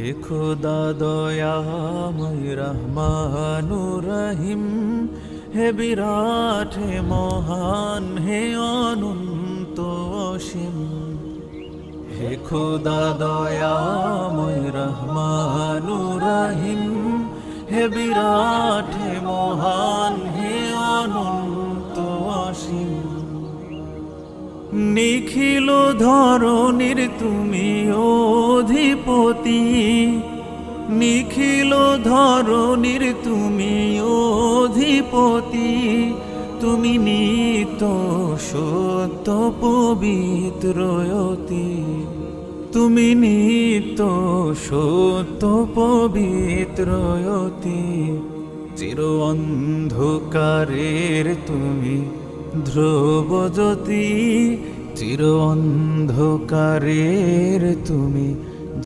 হে খোদা দয়াময় রহমানুর রহিম, হে বিরাট হে মহান হে অনন্ত অসীম। হে খোদা দয়াময় রহমানুর রহিম, হে বিরাট হে মহান হে অনন্ত অসীম। নিখিল ধরণীর তুমি অধিপতি, নিখিল ধরণীর তুমি অধিপতি। তুমি নিত্য সত্য পবিত্রয়তি, তুমি নিত্য সত্য পবিত্রয়তি। চির অন্ধকারের তুমি ধ্রুবজ্যোতি, চির অন্ধকারের তুমি